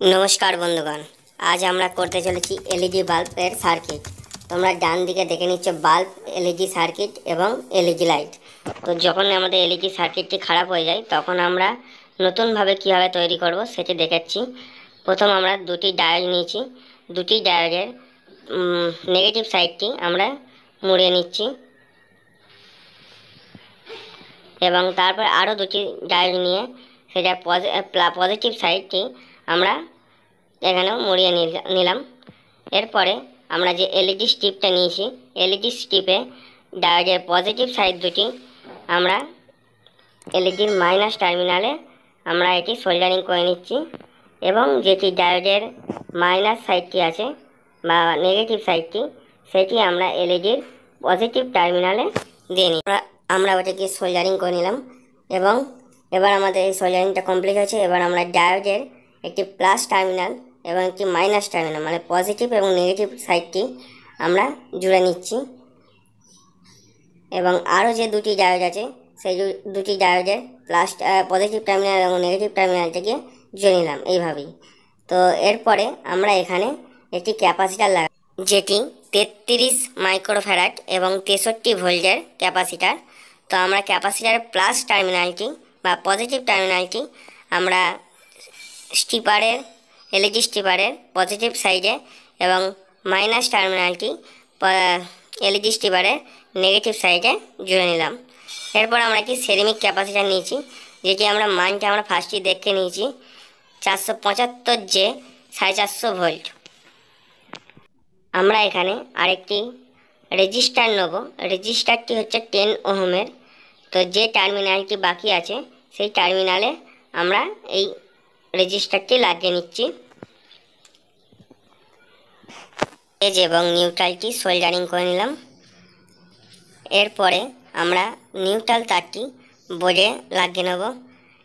नमस्कार बंधुगण। आज আমরা করতে চলেছি এলইডি বাল্বের সার্কিট। তোমরা ডান দিকে দেখে নিচ্ছ বাল্ব, এলইডি সার্কিট এবং এলইডি লাইট। তো যখন আমাদের এলইডি সার্কিটটি খারাপ হয়ে যায় তখন আমরা নতুনভাবে কীভাবে তৈরি করব সেটি দেখাচ্ছি। প্রথম আমরা দুটি ডায়োড নিয়েছি, দুটি ডায়োডের নেগেটিভ সাইডটি আমরা মুড়িয়ে নিচ্ছি এবং তারপর আরও দুটি ডায়োড নিয়ে সেটা পজিটিভ সাইডটি আমরা এখানেও মুড়িয়ে নিলাম। এরপরে আমরা যে এলইডি স্ট্রিপটা নিয়েছি, এলইডি স্ট্রিপে ডায়োডের পজিটিভ সাইড দুটি আমরা এলইডির মাইনাস টার্মিনালে আমরা এটি সোল্ডারিং করে নিচ্ছি এবং যেটি ডায়োডের মাইনাস সাইডটি আছে বা নেগেটিভ সাইডটি সেটি আমরা এলইডির পজিটিভ টার্মিনালে দিয়ে নিই। আমরা ওটাকে সোল্ডারিং করে নিলাম এবং এবার আমাদের এই সোল্ডারিংটা কমপ্লিট হয়েছে। এবার আমরা ডায়োডের একটি প্লাস টার্মিনাল এবং একটি মাইনাস টার্মিনাল মানে পজিটিভ এবং নেগেটিভ সাইডটি আমরা জুড়ে নিচ্ছি এবং আরও যে দুটি ডায়োড আছে সেই দুটি ডায়োডের পজিটিভ টার্মিনাল এবং নেগেটিভ টার্মিনালটিকে জুড়ে নিলাম এইভাবেই। তো এরপরে আমরা এখানে একটি ক্যাপাসিটার লাগাই যেটি 33 মাইক্রোফ্যারাড এবং 63 ভোল্টের ক্যাপাসিটার। তো আমরা ক্যাপাসিটারের প্লাস টার্মিনালটি বা পজিটিভ টার্মিনালটি আমরা স্টিপারের এলইডি স্টিপারের পজিটিভ সাইডে এবং মাইনাস টার্মিনালটি এলইডি স্টিপারের নেগেটিভ সাইডে জুড়ে নিলাম। এরপর আমরা একটি সেরামিক ক্যাপাসিটার নিয়েছি যেটি আমরা মানটা আমরা ফার্স্টই দেখে নিয়েছি 475 যে 450 ভোল্ট। আমরা এখানে আরেকটি রেজিস্টার নেব, রেজিস্টারটি হচ্ছে 10 ওহমের। তো যে টার্মিনালটি বাকি আছে সেই টার্মিনালে আমরা এই রেজিস্টারটি লাগিয়ে নিচ্ছি। এজ এবং নিউট্রালটি সোল্ডারিং করে নিলাম। এরপরে আমরা নিউট্রাল তারটি বোর্ডে লাগিয়ে নেব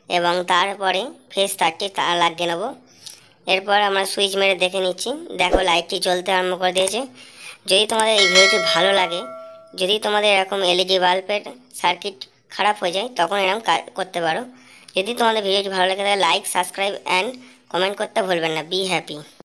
এবং তারপরে ফেজ তারটি লাগিয়ে নেব। এরপর আমরা সুইচ মেরে দেখে নিচ্ছি, দেখো লাইটটি জ্বলতে আরম্ভ করে দিয়েছে। যদি তোমাদের এই ভিডিওটি ভালো লাগে, যদি তোমাদের এরকম এলইডি বাল্বের সার্কিট খারাপ হয়ে যায় তখন এরকম করতে পারো। যদি তোমাদের ভিডিওটি ভালো লাগে তাহলে লাইক, সাবস্ক্রাইব অ্যান্ড কমেন্ট করতে ভুলবেন না। Be happy.